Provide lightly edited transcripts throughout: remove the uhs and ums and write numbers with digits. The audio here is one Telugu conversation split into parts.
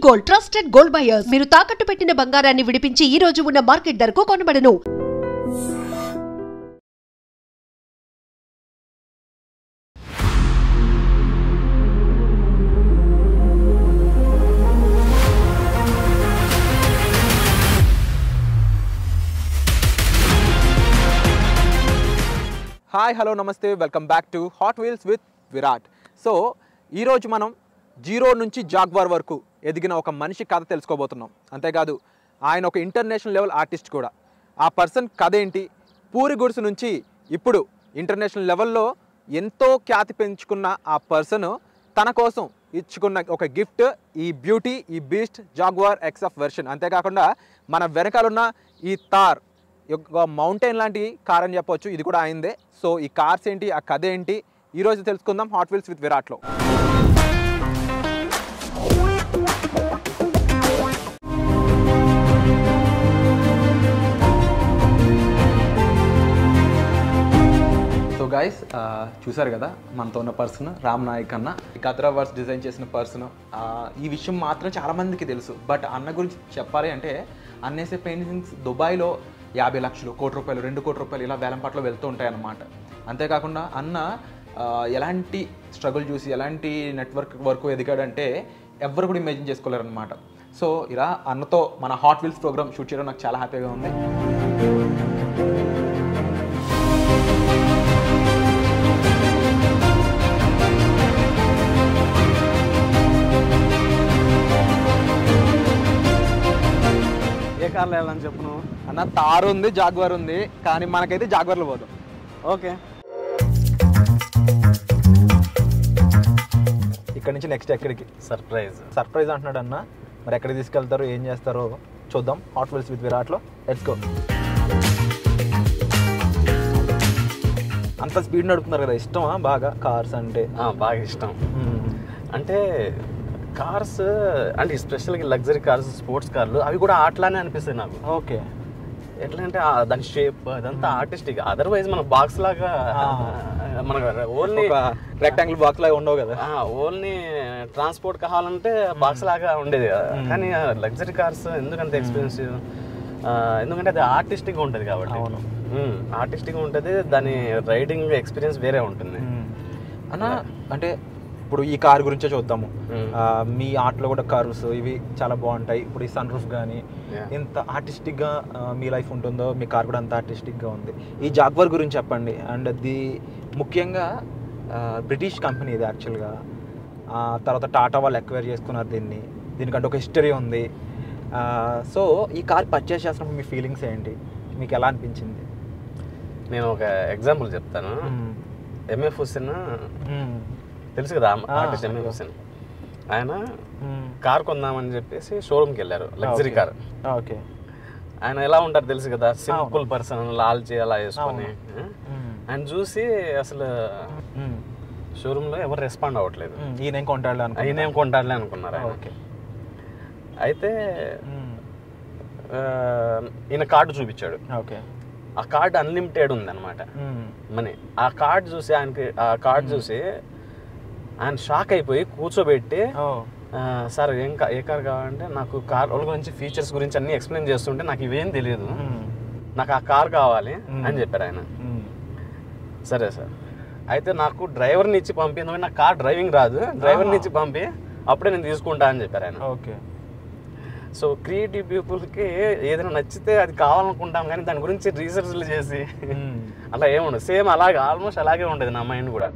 గోల్డ్ ట్రస్టెడ్ గోల్డ్ బయర్స్ మీరు తాకట్టు పెట్టిన బంగారాన్ని విడిపించి ఈ రోజు ఉన్న మార్కెట్ ధరకు కొనబడను. హాయ్ హలో నమస్తే welcome back to hot wheels with Virat. So ఈరోజు మనం జీరో నుంచి జాగ్వార్ వరకు ఎదిగిన ఒక మనిషి కథ తెలుసుకోబోతున్నాం. అంతేకాదు ఆయన ఒక ఇంటర్నేషనల్ లెవెల్ ఆర్టిస్ట్ కూడా. ఆ పర్సన్ కథ ఏంటి, పూరి గుడిసె నుంచి ఇప్పుడు ఇంటర్నేషనల్ లెవెల్లో ఎంతో ఖ్యాతి పెంచుకున్న ఆ పర్సన్ తన కోసం ఇచ్చుకున్న ఒక గిఫ్ట్ ఈ బ్యూటీ, ఈ బీస్ట్ జాగ్వార్ ఎక్స్ఎఫ్ వెర్షన్. అంతేకాకుండా మన వెనకాలన్న ఈ తార్ ఒక మౌంటైన్ లాంటి కార్ అని చెప్పవచ్చు, ఇది కూడా అయిందే. సో ఈ కార్స్ ఏంటి, ఆ కథ ఏంటి, ఈరోజు తెలుసుకుందాం హాట్ వీల్స్ విత్ విరాట్లో. సో గైస్ చూసారు కదా మనతో ఉన్న పర్సన్ రామ్ నాయక్ అన్న, కత్రా వర్స్ డిజైన్ చేసిన పర్సన్. ఈ విషయం మాత్రం చాలామందికి తెలుసు, బట్ అన్న గురించి చెప్పాలి అంటే అన్నేసే పెయింటింగ్స్ దుబాయ్లో 50 లక్షలు, ₹1 కోటి, ₹2 కోట్ల ఇలా వేలంపాట్లో వెళ్తూ ఉంటాయన్నమాట. అంతేకాకుండా అన్న ఎలాంటి స్ట్రగుల్ చూసి ఎలాంటి నెట్వర్క్ వరకు ఎదిగాడంటే ఎవరు కూడా ఇమాజిన్ చేసుకోలేరన్నమాట. సో ఇలా అన్నతో మన హాట్ వీల్స్ ప్రోగ్రామ్ షూట్ చేయడం నాకు చాలా హ్యాపీగా ఉంది. ఏ కార్లో వెళ్ళాలని చెప్పు నువ్వు? అన్న తార్ ఉంది, జాగ్వార్ ఉంది, కానీ మనకైతే జాగ్వార్లో పోదాం. ఓకే, ఇక్కడ నుంచి నెక్స్ట్ ఎక్కడికి? సర్ప్రైజ్ అంటున్నాడు అన్న. మరి ఎక్కడికి తీసుకెళ్తారో ఏం చేస్తారో చూద్దాం హాట్ వీల్స్ విత్ విరాట్లో. Let's go. అంత స్పీడ్ నడుపుతున్నారు కదా, ఇష్టమా బాగా కార్స్ అంటే? బాగా ఇష్టం. అంటే కార్స్ అంటే స్పెషల్గా లగ్జరీ కార్స్, స్పోర్ట్స్ కార్లు అవి కూడా అట్లానే అనిపిస్తాయి నాకు. ఓకే, ఎట్లా అంటే దాని షేప్ అదంతా ఆర్టిస్టిక్. అదర్వైజ్ మన బాక్స్ లాగా మనకు ఓన్లీ రెక్టాంగిల్ బాక్స్ లాగా ఉండవు కదా, ఓన్లీ ట్రాన్స్పోర్ట్ కావాలంటే బాక్స్ లాగా ఉండేది కదా. కానీ లగ్జరీ కార్స్ ఎందుకంత ఎక్స్పెన్సివ్? ఎందుకంటే అది ఆర్టిస్టిక్గా ఉంటుంది కాబట్టి. అవును, ఆర్టిస్టిక్గా ఉంటుంది, దాని రైడింగ్ ఎక్స్పీరియన్స్ వేరే ఉంటుంది అన్న. అంటే ఇప్పుడు ఈ కార్ గురించే చూద్దాము. మీ ఆర్ట్లో కూడా కార్స్ ఇవి చాలా బాగుంటాయి. ఇప్పుడు ఈ సన్ రూఫ్ కానీ ఎంత ఆర్టిస్టిక్గా మీ లైఫ్ ఉంటుందో మీ కార్ కూడా అంత ఆర్టిస్టిక్గా ఉంది. ఈ జాగ్వార్ గురించి చెప్పండి. అండ్ అది ముఖ్యంగా బ్రిటిష్ కంపెనీ ఇది యాక్చువల్గా. తర్వాత టాటా వాళ్ళు ఎక్వైర్ చేసుకున్నారు దీన్ని. దీనికంటే ఒక హిస్టరీ ఉంది. సో ఈ కార్ పర్చేస్ చేసినప్పుడు మీ ఫీలింగ్స్ ఏంటి, మీకు ఎలా అనిపించింది? నేను ఒక ఎగ్జాంపుల్ చెప్తాను. ఎంఎఫ్ హుస్సేన్ తెలుసు కదా, ఆర్టిస్ట్ ఎంఎఫ్ హుస్సేన్. ఆయన కార్ కొందామని చెప్పేసి షోరూమ్కి వెళ్ళారు, లగ్జరీ కార్. ఓకే, ఆయన ఎలా ఉంటారు తెలుసు కదా, సింపుల్ పర్సన్, లాల్చి అలా వేసుకొని. ఆయన చూసి అసలు షోరూంలో ఎవరు రెస్పాండ్ అవ్వట్లేదు. ఈయనేం కొంటాడులే అనుకున్నారు. ఓకే, అయితే ఈయన కార్డు చూపించాడు. ఓకే, ఆ కార్డు అన్లిమిటెడ్ ఉంది అనమాట మనీ. ఆ కార్డు చూసి ఆయన షాక్ అయిపోయి కూర్చోబెట్టి, సార్ ఏ కార్ కావాలంటే, నాకు కార్ గురించి ఫీచర్స్ గురించి అన్ని ఎక్స్ప్లెయిన్ చేస్తుంటే నాకు ఇవేం తెలియదు, నాకు ఆ కార్ కావాలి అని చెప్పారు ఆయన. సరే సార్, అయితే నాకు డ్రైవర్ని ఇచ్చి పంపింది, నాకు కార్ డ్రైవింగ్ రాదు, డ్రైవర్ని ఇచ్చి పంపి అప్పుడే నేను తీసుకుంటా అని చెప్పారు ఆయన. ఓకే, సో క్రియేటివ్ పీపుల్కి ఏదైనా నచ్చితే అది కావాలనుకుంటాం, కానీ దాని గురించి రీసెర్చ్లు చేసి అలా ఏముండదు. సేమ్ అలాగే ఆల్మోస్ట్ అలాగే ఉండేది నా మైండ్ కూడా.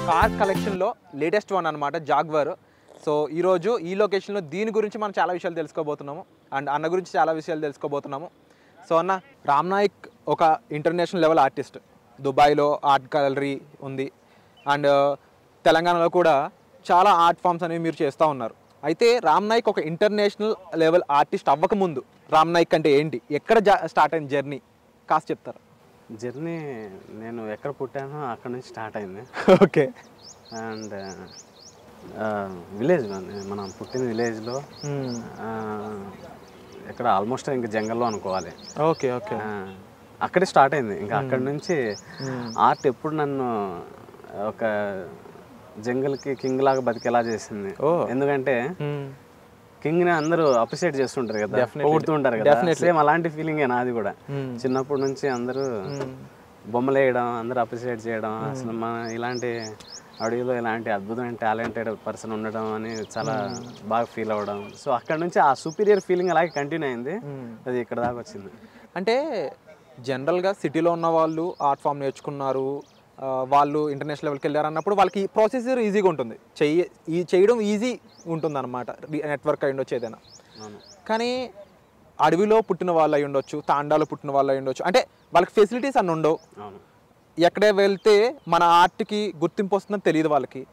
కార్ కలెక్షన్లో లేటెస్ట్ వన్ అనమాట జాగ్వర్. సో ఈరోజు ఈ లొకేషన్లో దీని గురించి మనం చాలా విషయాలు తెలుసుకోబోతున్నాము అండ్ అన్న గురించి చాలా విషయాలు తెలుసుకోబోతున్నాము. సో అన్న, రామ్ నాయక్ ఒక ఇంటర్నేషనల్ లెవెల్ ఆర్టిస్ట్. దుబాయ్లో ఆర్ట్ గ్యాలరీ ఉంది అండ్ తెలంగాణలో కూడా చాలా ఆర్ట్ ఫామ్స్ అనేవి మీరు చేస్తూ ఉన్నారు. అయితే రామ్ నాయక్ ఒక ఇంటర్నేషనల్ లెవెల్ ఆర్టిస్ట్ అవ్వకముందు రామ్ నాయక్ అంటే ఏంటి, ఎక్కడ స్టార్ట్ అయింది జర్నీ కాస్త చెప్తారా? జర్నీ నేను ఎక్కడ పుట్టానో అక్కడ నుంచి స్టార్ట్ అయింది. ఓకే. అండ్ విలేజ్ మనం పుట్టిన విలేజ్లో ఎక్కడ ఆల్మోస్ట్ ఇంకా జంగల్లో అనుకోవాలి. Okay okay. అక్కడే స్టార్ట్ అయింది. ఇంకా అక్కడి నుంచి ఆర్ట్ ఎప్పుడు నన్ను ఒక జంగల్కి కింగ్ లాగా బతికేలా చేసింది. ఎందుకంటే కింగ్ ని అందరూ అప్రిషియేట్ చేస్తుంటారు కదా, పొగుడుతుంటారు కదా, సేమ్ అలాంటి ఫీలింగే నాది కూడా. చిన్నప్పటి నుంచి అందరూ బొమ్మలు వేయడం, అందరూ అప్రిషియేట్ చేయడం, అసలు మన ఇలాంటి అడవిలో ఇలాంటి అద్భుతమైన టాలెంటెడ్ పర్సన్ ఉండడం అని చాలా బాగా ఫీల్ అవ్వడం. సో అక్కడ నుంచి ఆ సుపీరియర్ ఫీలింగ్ అలాగే కంటిన్యూ అయింది, అది ఇక్కడ దాకా వచ్చింది. అంటే జనరల్గా సిటీలో ఉన్న వాళ్ళు ఆర్ట్ ఫామ్ నేర్చుకున్నారు, వాళ్ళు ఇంటర్నేషనల్ లెవెల్కి వెళ్ళారు అన్నప్పుడు వాళ్ళకి ఈ ప్రొసీజర్ ఈజీగా ఉంటుంది, చేయడం ఈజీ ఉంటుంది అనమాట, నెట్వర్క్ అయి ఉండొచ్చు ఏదైనా. కానీ అడవిలో పుట్టిన వాళ్ళు అయి ఉండొచ్చు, తాండాలో పుట్టిన వాళ్ళు అయి ఉండొచ్చు, అంటే వాళ్ళకి ఫెసిలిటీస్ అన్నీ ఉండవు. ఎక్కడే వెళ్తే మన ఆర్ట్కి గుర్తింపు వస్తుందని తెలియదు వాళ్ళకి.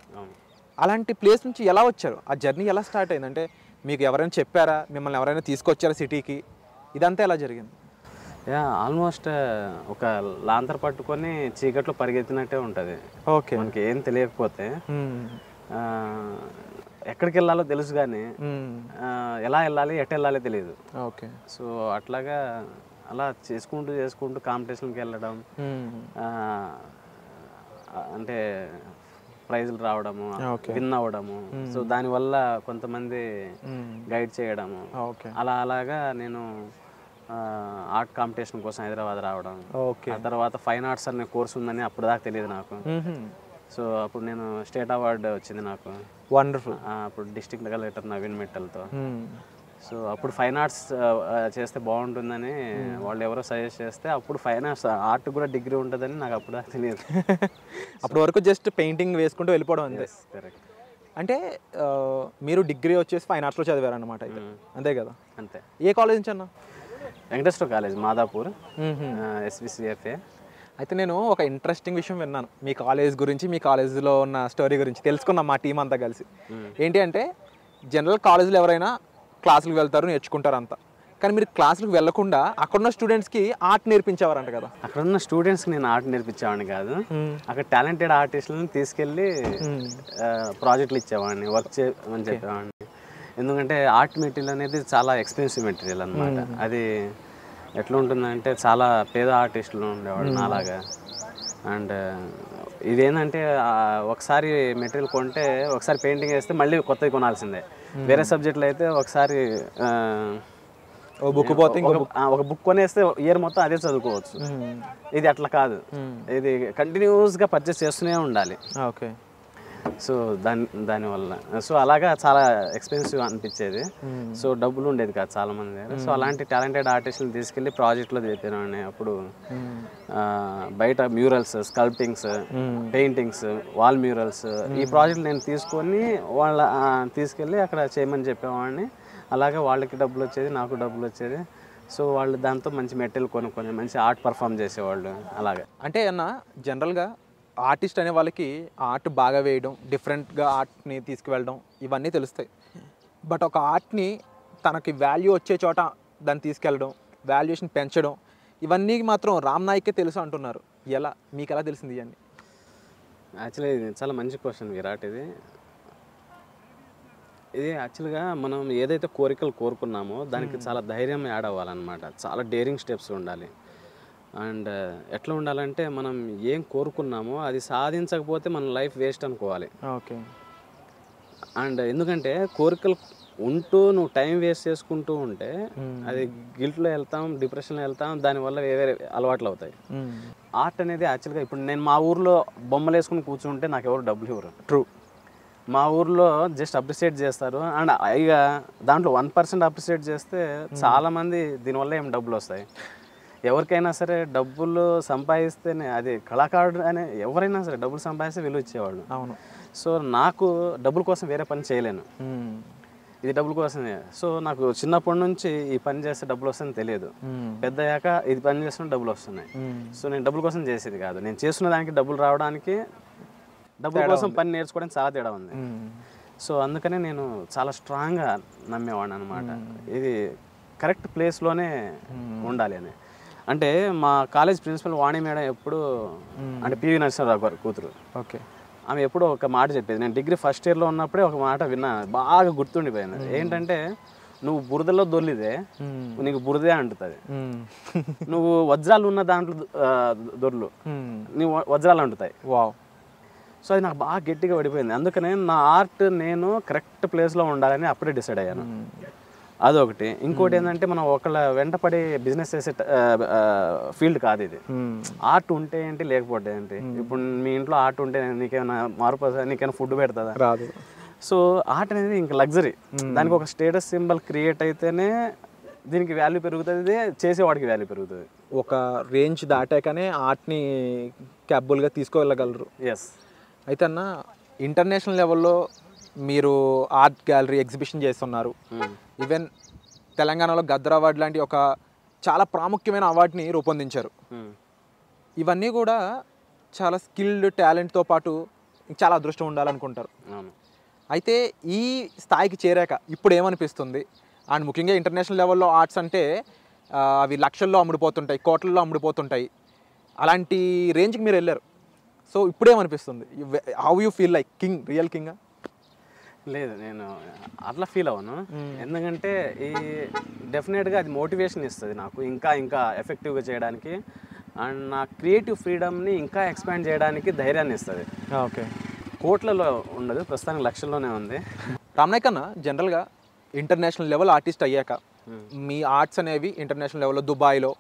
అలాంటి ప్లేస్ నుంచి ఎలా వచ్చారు, ఆ జర్నీ ఎలా స్టార్ట్ అయింది? అంటే మీకు ఎవరైనా చెప్పారా, మిమ్మల్ని ఎవరైనా తీసుకొచ్చారా సిటీకి, ఇదంతా ఎలా జరిగింది? ఆల్మోస్ట్ ఒక లాంతర్ పట్టుకొని చీకట్లో పరిగెత్తినట్టే ఉంటుంది. ఓకే. మనకి ఏం తెలియకపోతే ఎక్కడికి వెళ్ళాలో తెలుసు కానీ ఎలా వెళ్ళాలి ఎటు వెళ్ళాలి తెలియదు. ఓకే. సో అట్లాగా అలా చేసుకుంటూ కాంపిటీషన్కి వెళ్ళడం, అంటే ప్రైజులు రావడము, విన్ అవ్వడము. సో దానివల్ల కొంతమంది గైడ్ చేయడము, అలాగా నేను ఆర్ట్ కాంపిటీషన్ కోసం హైదరాబాద్ రావడం. ఆ తర్వాత ఫైన్ ఆర్ట్స్ అనే కోర్స్ ఉందని అప్పుడు దాకా తెలియదు నాకు. సో అప్పుడు నేను స్టేట్ అవార్డు వచ్చింది నాకు. వండర్ఫుల్. అప్పుడు డిస్ట్రిక్ట్ కలెక్టర్ నవీన్ మిట్టల్తో. సో అప్పుడు ఫైన్ ఆర్ట్స్ చేస్తే బాగుంటుందని వాళ్ళు ఎవరో సజెస్ట్ చేస్తే అప్పుడు ఫైన్ ఆర్ట్స్ ఆర్ట్ కూడా డిగ్రీ ఉంటుందని నాకు అప్పుడు దాకా తెలియదు. అప్పటి వరకు జస్ట్ పెయింటింగ్ వేసుకుంటూ వెళ్ళిపోవడం అంతే. కరెక్ట్. అంటే మీరు డిగ్రీ వచ్చేసి ఫైన్ ఆర్ట్స్లో చదివారన్నమాట అయితే, అంతే కదా? అంతే. ఏ కాలేజ్ నుంచి అన్న? Venkateswara college Madhapur, SVCFA. అయితే నేను ఒక ఇంట్రెస్టింగ్ విషయం విన్నాను మీ కాలేజ్ గురించి, మీ కాలేజీలో ఉన్న స్టోరీ గురించి తెలుసుకున్నాం మా టీం అంతా కలిసి. ఏంటి అంటే జనరల్ కాలేజీలో ఎవరైనా క్లాసులకు వెళ్తారు, నేర్చుకుంటారు అంతా, కానీ మీరు క్లాసులకు వెళ్లకుండా అక్కడున్న స్టూడెంట్స్కి ఆర్ట్ నేర్పించేవారంట కదా? అక్కడున్న స్టూడెంట్స్కి నేను ఆర్ట్ నేర్పించేవాడిని కాదు, అక్కడ టాలెంటెడ్ ఆర్టిస్టులను తీసుకెళ్ళి ప్రాజెక్టులు ఇచ్చేవాడిని, వర్క్ చేయమని చెప్పేవాడిని. ఎందుకంటే ఆర్ట్ మెటీరియల్ అనేది చాలా ఎక్స్పెన్సివ్ మెటీరియల్ అనమాట. అది ఎట్లా ఉంటుందంటే చాలా పేద ఆర్టిస్టులు ఉండేవాడు నాలాగా. అండ్ ఇదేంటంటే ఒకసారి మెటీరియల్ కొంటే ఒకసారి పెయింటింగ్ వేస్తే మళ్ళీ కొత్తది కొనాల్సిందే. వేరే సబ్జెక్టులు అయితే ఒకసారి ఒక బుక్ కొనేస్తే ఇయర్ మొత్తం అదే చదువుకోవచ్చు. ఇది అట్లా కాదు, ఇది కంటిన్యూస్గా పర్చేస్ చేస్తూనే ఉండాలి. ఓకే. సో దానివల్ల సో అలాగా చాలా ఎక్స్పెన్సివ్ అనిపించేది. సో డబ్బులు ఉండేది కాదు చాలా మంది దగ్గర. సో అలాంటి టాలెంటెడ్ ఆర్టిస్టులు తీసుకెళ్ళి ప్రాజెక్ట్లో చెప్పినాను. అప్పుడు బయట మ్యూరల్స్, స్కల్ప్టింగ్స్, పెయింటింగ్స్, వాల్ మ్యూరల్స్, ఈ ప్రాజెక్టులు నేను తీసుకొని తీసుకెళ్ళి అక్కడ చేయమని చెప్పేవాడిని. అలాగే వాళ్ళకి డబ్బులు వచ్చేది, నాకు డబ్బులు వచ్చేది. సో వాళ్ళు దాంతో మంచి మెటీరియల్ కొనుక్కొని మంచి ఆర్ట్ పర్ఫామ్ చేసేవాళ్ళు. అలాగే అంటే అన్న జనరల్గా ఆర్టిస్ట్ అనే వాళ్ళకి ఆర్ట్ బాగా వేయడం, డిఫరెంట్గా ఆర్ట్ని తీసుకువెళ్ళడం ఇవన్నీ తెలుస్తాయి. బట్ ఒక ఆర్ట్ని తనకి వాల్యూ వచ్చే చోట దాన్ని తీసుకెళ్ళడం, వాల్యుయేషన్ పెంచడం, ఇవన్నీ మాత్రం రామ్ నాయకే తెలుసు అంటున్నారు. ఎలా, మీకు ఎలా తెలిసింది ఇవన్నీ? యాక్చువల్లీ ఇది చాలా మంచి క్వశ్చన్ విరాట్. ఇది యాక్చువల్గా మనం ఏదైతే కోరికలు కోరుకున్నామో దానికి చాలా ధైర్యం యాడ్ అవ్వాలన్నమాట. చాలా డేరింగ్ స్టెప్స్ ఉండాలి. అండ్ ఎట్లా ఉండాలంటే మనం ఏం కోరుకున్నామో అది సాధించకపోతే మన లైఫ్ వేస్ట్ అనుకోవాలి. ఓకే. అండ్ ఎందుకంటే కోరికలు ఉంటూ నువ్వు టైం వేస్ట్ చేసుకుంటూ ఉంటే అది గిల్ట్లో వెళ్తాం, డిప్రెషన్లో వెళ్తాం, దానివల్ల వేరే అలవాట్లు అవుతాయి. ఆర్ట్ అనేది యాక్చువల్గా ఇప్పుడు నేను మా ఊర్లో బొమ్మలు వేసుకుని కూర్చుంటే నాకు ఎవరు డబ్బులు ఇవ్వరు. ట్రూ. మా ఊర్లో జస్ట్ అప్రిషియేట్ చేస్తారు. అండ్ ఇక దాంట్లో 1% అప్రిషియేట్ చేస్తే చాలామంది దీనివల్ల ఏం డబ్బులు వస్తాయి. ఎవరికైనా సరే డబ్బులు సంపాదిస్తేనే అది కళాకారుడు అనే ఎవరైనా సరే డబ్బులు సంపాదిస్తే విలువ ఇచ్చేవాళ్ళు. అవును. సో నాకు డబ్బుల కోసం వేరే పని చేయలేను, ఇది డబ్బుల కోసమే. సో నాకు చిన్నప్పటి నుంచి ఈ పని చేస్తే డబ్బులు వస్తుందని తెలియదు, పెద్దయ్యాక ఇది పని చేస్తున్న డబ్బులు వస్తున్నాయి. సో నేను డబ్బుల కోసం చేసేది కాదు, నేను చేస్తున్న దానికి డబ్బులు రావడానికి డబ్బుల కోసం పని నేర్చుకోవడానికి చాలా తేడా ఉంది. సో అందుకనే నేను చాలా స్ట్రాంగ్గా నమ్మేవాడిని అనమాట, ఇది కరెక్ట్ ప్లేస్లోనే ఉండాలి అని. అంటే మా కాలేజ్ ప్రిన్సిపల్ వాణి మేడం ఎప్పుడు, అంటే పివి నరసింహరావు గారు కూతురు, ఓకే, ఆమె ఎప్పుడూ ఒక మాట చెప్పేది. నేను డిగ్రీ ఫస్ట్ ఇయర్లో ఉన్నప్పుడే ఒక మాట విన్నాను, బాగా గుర్తుండిపోయింది. ఏంటంటే, నువ్వు బురదలో దొర్లిదే నీకు బురదే అంటుతుంది, నువ్వు వజ్రాలు ఉన్న దాంట్లో దొర్లు నువ్వు వజ్రాలు అంటుతాయి. వావ్. సో అది నాకు బాగా గట్టిగా పడిపోయింది. అందుకనే నా ఆర్ట్ నేను కరెక్ట్ ప్లేస్లో ఉండాలని అప్పుడే డిసైడ్ అయ్యాను. అదొకటి. ఇంకోటి ఏంటంటే, మనం ఒకళ్ళ వెంటపడి బిజినెస్ చేసే ఫీల్డ్ కాదు ఇది. ఆర్ట్ ఉంటే ఏంటి, లేకపోతే ఏంటి. ఇప్పుడు మీ ఇంట్లో ఆర్ట్ ఉంటే నీకేమైనా మార్పు, నీకేమైనా ఫుడ్ పెడుతుందా? రాదు. సో ఆర్ట్ అనేది ఇంకా లగ్జరీ, దానికి ఒక స్టేటస్ సింబల్ క్రియేట్ అయితేనే దీనికి వాల్యూ పెరుగుతుంది, చేసేవాడికి వాల్యూ పెరుగుతుంది. ఒక రేంజ్ దాటాకనే ఆర్ట్ని క్యాపబుల్గా తీసుకువెళ్ళగలరు. ఎస్. అయితే అన్న, ఇంటర్నేషనల్ లెవెల్లో మీరు ఆర్ట్ గ్యాలరీ ఎగ్జిబిషన్ చేస్తున్నారు. ఈవెన్ తెలంగాణలో గద్దర్ అవార్డు లాంటి ఒక చాలా ప్రాముఖ్యమైన అవార్డుని రూపొందించారు. ఇవన్నీ కూడా చాలా స్కిల్డ్ టాలెంట్తో పాటు చాలా అదృష్టం ఉండాలనుకుంటారు. అయితే ఈ స్థాయికి చేరాక ఇప్పుడు ఏమనిపిస్తుంది? అండ్ ముఖ్యంగా ఇంటర్నేషనల్ లెవెల్లో ఆర్ట్స్ అంటే అవి లక్షల్లో అమ్ముడుపోతుంటాయి, కోట్లలో అమ్ముడుపోతుంటాయి. అలాంటి రేంజ్కి మీరు వెళ్ళారు. సో ఇప్పుడేమనిపిస్తుంది? How you feel like king, real కింగా? లేదు, నేను అట్లా ఫీల్ అవ్వను. ఎందుకంటే ఈ డెఫినెట్గా అది మోటివేషన్ ఇస్తుంది నాకు ఇంకా ఇంకా ఎఫెక్టివ్గా చేయడానికి, అండ్ నా క్రియేటివ్ ఫ్రీడమ్ని ఇంకా ఎక్స్పాండ్ చేయడానికి ధైర్యాన్ని ఇస్తుంది. ఓకే. కోట్లలో ఉండదు, ప్రస్తుతానికి లక్షల్లోనే ఉంది. రామ్నాయక్ అన్న, జనరల్గా ఇంటర్నేషనల్ లెవెల్ ఆర్టిస్ట్ అయ్యాక మీ ఆర్ట్స్ అనేవి ఇంటర్నేషనల్ లెవెల్లో దుబాయ్లో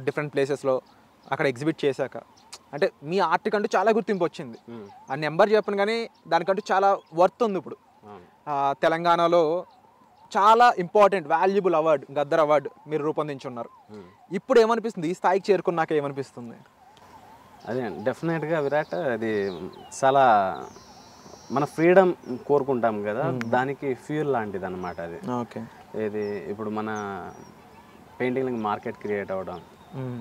డిఫరెంట్ ప్లేసెస్లో అక్కడ ఎగ్జిబిట్ చేశాక, అంటే మీ ఆర్ట్ కంటూ చాలా గుర్తింపు వచ్చింది. ఆ నెంబర్ చెప్పను కానీ దానికంటూ చాలా వర్త్ ఉంది. ఇప్పుడు తెలంగాణలో చాలా important valuable award, Gaddar award మీరు రూపొందించున్నారు. ఇప్పుడు ఏమనిపిస్తుంది? ఈ స్థాయికి చేరుకున్నాక ఏమనిపిస్తుంది? అదే డెఫినెట్గా విరాట్, అది చాలా మన ఫ్రీడమ్ కోరుకుంటాం కదా, దానికి ఫ్యూల్ లాంటిది అనమాట అది. ఓకే. ఇది ఇప్పుడు మన పెయింటింగ్లకి మార్కెట్ క్రియేట్ అవ్వడం,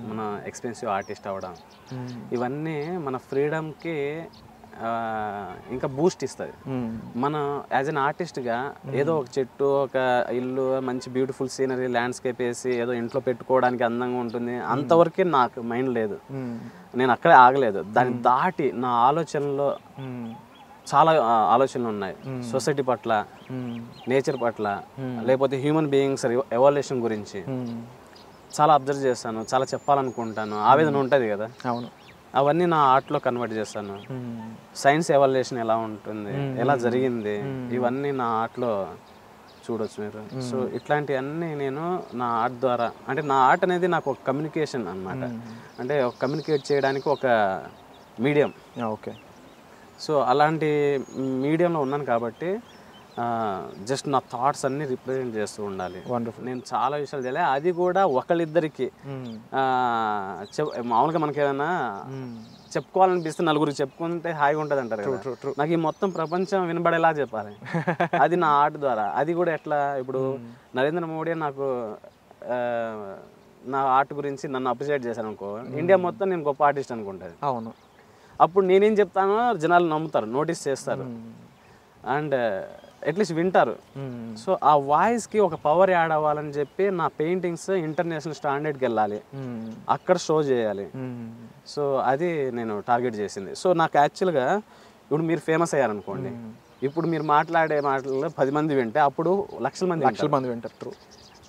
మన ఎక్స్పెన్సివ్ ఆర్టిస్ట్ అవ్వడం, ఇవన్నీ మన ఫ్రీడమ్కి ఇంకా బూస్ట్ ఇస్తుంది. మనం యాజ్ అన్ ఆర్టిస్ట్గా ఏదో ఒక చెట్టు, ఒక ఇల్లు, మంచి బ్యూటిఫుల్ సీనరీ, ల్యాండ్స్కేప్ వేసి ఏదో ఇంట్లో పెట్టుకోవడానికి అందంగా ఉంటుంది, అంతవరకే నాకు మైండ్ లేదు. నేను అక్కడే ఆగలేదు, దాన్ని దాటి నా ఆలోచనలో చాలా ఆలోచనలు ఉన్నాయి. సొసైటీ పట్ల, నేచర్ పట్ల, లేకపోతే హ్యూమన్ బీయింగ్స్ ఎవల్యూషన్ గురించి చాలా అబ్జర్వ్ చేస్తాను, చాలా చెప్పాలనుకుంటాను. ఆవేదన ఉంటుంది కదా, అవును, అవన్నీ నా ఆర్ట్లో కన్వర్ట్ చేస్తాను. సైన్స్ ఎవల్యూషన్ ఎలా ఉంటుంది, ఎలా జరిగింది, ఇవన్నీ నా ఆర్ట్లో చూడొచ్చు మీరు. సో ఇట్లాంటివన్నీ నేను నా ఆర్ట్ ద్వారా, అంటే నా ఆర్ట్ అనేది నాకు ఒక కమ్యూనికేషన్ అన్నమాట, అంటే కమ్యూనికేట్ చేయడానికి ఒక మీడియం. ఓకే. సో అలాంటి మీడియంలో ఉన్నాను కాబట్టి జస్ట్ నా థాట్స్ అన్ని రిప్రజెంట్ చేస్తూ ఉండాలి. నేను చాలా విషయాలు తెలియదు, అది కూడా ఒకళ్ళిద్దరికి. మామూలుగా మనకి ఏదైనా చెప్పుకోవాలనిపిస్తే నలుగురికి చెప్పుకుంటే హాయిగా ఉంటుంది అంటారు కదా, నాకు ఈ మొత్తం ప్రపంచం వినబడేలా చెప్పాలి, అది నా ఆర్ట్ ద్వారా. అది కూడా ఎట్లా, ఇప్పుడు నరేంద్ర మోడీ నాకు నా ఆర్ట్ గురించి నన్ను అప్రిషియేట్ చేశాను అనుకో, ఇండియా మొత్తం నేను గొప్ప ఆర్టిస్ట్ అనుకుంటుంది. అవును. అప్పుడు నేనేం చెప్తానో జనాలు నమ్ముతారు, నోటీస్ చేస్తారు, అండ్ అట్లీస్ట్ వింటారు. సో ఆ వాయిస్కి ఒక పవర్ యాడ్ అవ్వాలని చెప్పి నా పెయింటింగ్స్ ఇంటర్నేషనల్ స్టాండర్డ్కి వెళ్ళాలి, అక్కడ షో చేయాలి. సో అది నేను టార్గెట్ చేసింది. సో నాకు యాక్చువల్గా ఇప్పుడు మీరు ఫేమస్ అయ్యారనుకోండి, ఇప్పుడు మీరు మాట్లాడే మాటలు 10 మంది వింటే అప్పుడు లక్షల మంది వింటారు.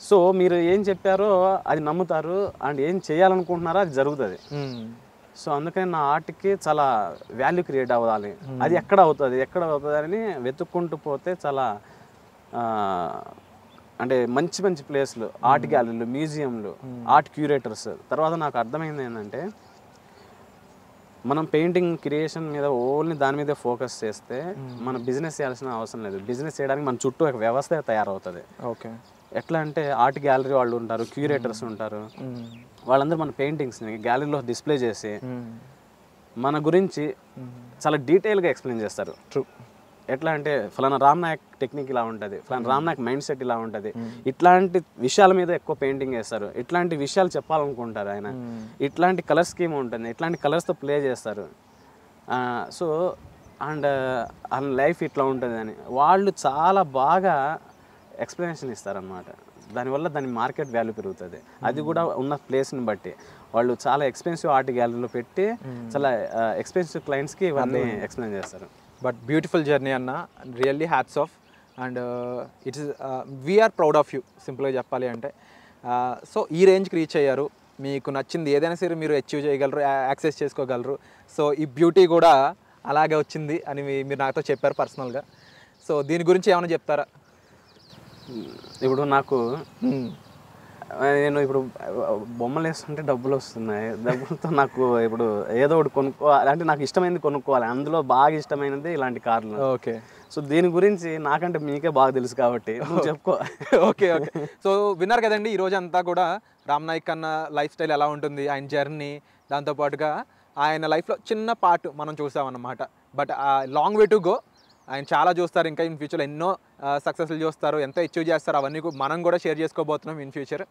సో మీరు ఏం చెప్పారో అది నమ్ముతారు, అండ్ ఏం చేయాలనుకుంటున్నారో అది జరుగుతుంది. సో అందుకని నా ఆర్ట్కి చాలా వాల్యూ క్రియేట్ అవ్వాలి. అది ఎక్కడ అవుతుంది అని వెతుక్కుంటూ పోతే చాలా అంటే మంచి మంచి ప్లేస్లు, ఆర్ట్ గ్యాలరీలు, మ్యూజియంలు, ఆర్ట్ క్యూరేటర్స్. తర్వాత నాకు అర్థమైంది ఏంటంటే, మనం పెయింటింగ్ క్రియేషన్ మీద ఓన్లీ దాని మీదే ఫోకస్ చేస్తే మనం బిజినెస్ చేయాల్సిన అవసరం లేదు. బిజినెస్ చేయడానికి మన చుట్టూ ఒక వ్యవస్థ తయారవుతుంది. ఓకే. ఎట్లా అంటే ఆర్ట్ గ్యాలరీ వాళ్ళు ఉంటారు, క్యూరేటర్స్ ఉంటారు, వాళ్ళందరూ మన పెయింటింగ్స్ని గ్యాలరీలో డిస్ప్లే చేసి మన గురించి చాలా డీటెయిల్గా ఎక్స్ప్లెయిన్ చేస్తారు. ట్రూ. ఎట్లా అంటే ఫలానా రామ్ నాయక్ టెక్నిక్ ఇలా ఉంటుంది, ఫలానా రామ్ నాయక్ మైండ్ సెట్ ఇలా ఉంటుంది, ఇట్లాంటి విషయాల మీద ఎక్కువ పెయింటింగ్ వేస్తారు, ఇట్లాంటి విషయాలు చెప్పాలనుకుంటారు ఆయన, ఇట్లాంటి కలర్ స్కీమ్ ఉంటుంది, ఇట్లాంటి కలర్స్తో ప్లే చేస్తారు. సో అండ్ లైఫ్ ఇట్లా ఉంటుంది అని వాళ్ళు చాలా బాగా ఎక్స్ప్లెనేషన్ ఇస్తారనమాట. దానివల్ల దాని మార్కెట్ వాల్యూ పెరుగుతుంది. అది కూడా ఉన్న ప్లేస్ని బట్టి వాళ్ళు చాలా ఎక్స్పెన్సివ్ ఆర్ట్ గ్యాలరీలో పెట్టి చాలా ఎక్స్పెన్సివ్ క్లయింట్స్కి ఇవన్నీ ఎక్స్ప్లెయిన్ చేస్తారు. బట్ బ్యూటిఫుల్ జర్నీ అన్న, really hats off and it's we're proud of you సింపుల్గా చెప్పాలి అంటే. సో ఈ రేంజ్కి రీచ్ అయ్యారు, మీకు నచ్చింది ఏదైనా సరే మీరు అచీవ్ చేయగలరు, యాక్సెస్ చేసుకోగలరు. సో ఈ బ్యూటీ కూడా అలాగే వచ్చింది అని మీరు నాతో చెప్పారు పర్సనల్గా. సో దీని గురించి ఏమైనా చెప్తారా? ఇప్పుడు నాకు నేను ఇప్పుడు బొమ్మలు వేస్తుంటే డబ్బులు వస్తున్నాయి, డబ్బులతో నాకు ఇప్పుడు ఏదో ఒకటి కొనుక్కోవాలి అంటే నాకు ఇష్టమైనది కొనుక్కోవాలి, అందులో బాగా ఇష్టమైనది ఇలాంటి కార్లు. ఓకే. సో దీని గురించి నాకంటే మీకే బాగా తెలుసు కాబట్టి చెప్పుకో. Okay okay. సో విన్నారు కదండి, ఈరోజు అంతా కూడా రామ్ నాయక్ అన్న లైఫ్ స్టైల్ ఎలా ఉంటుంది, ఆయన జర్నీ, దాంతోపాటుగా ఆయన లైఫ్లో చిన్న పార్ట్ మనం చూసామన్నమాట. But long way to go. ఆయన చాలా చూస్తారు, ఇంకా ఇన్ ఫ్యూచర్లో ఎన్నో సక్సెస్లు చూస్తారు, ఎంతో అచీవ్ చేస్తారు. అవన్నీ మనం కూడా షేర్ చేసుకోబోతున్నాం ఇన్ ఫ్యూచర్.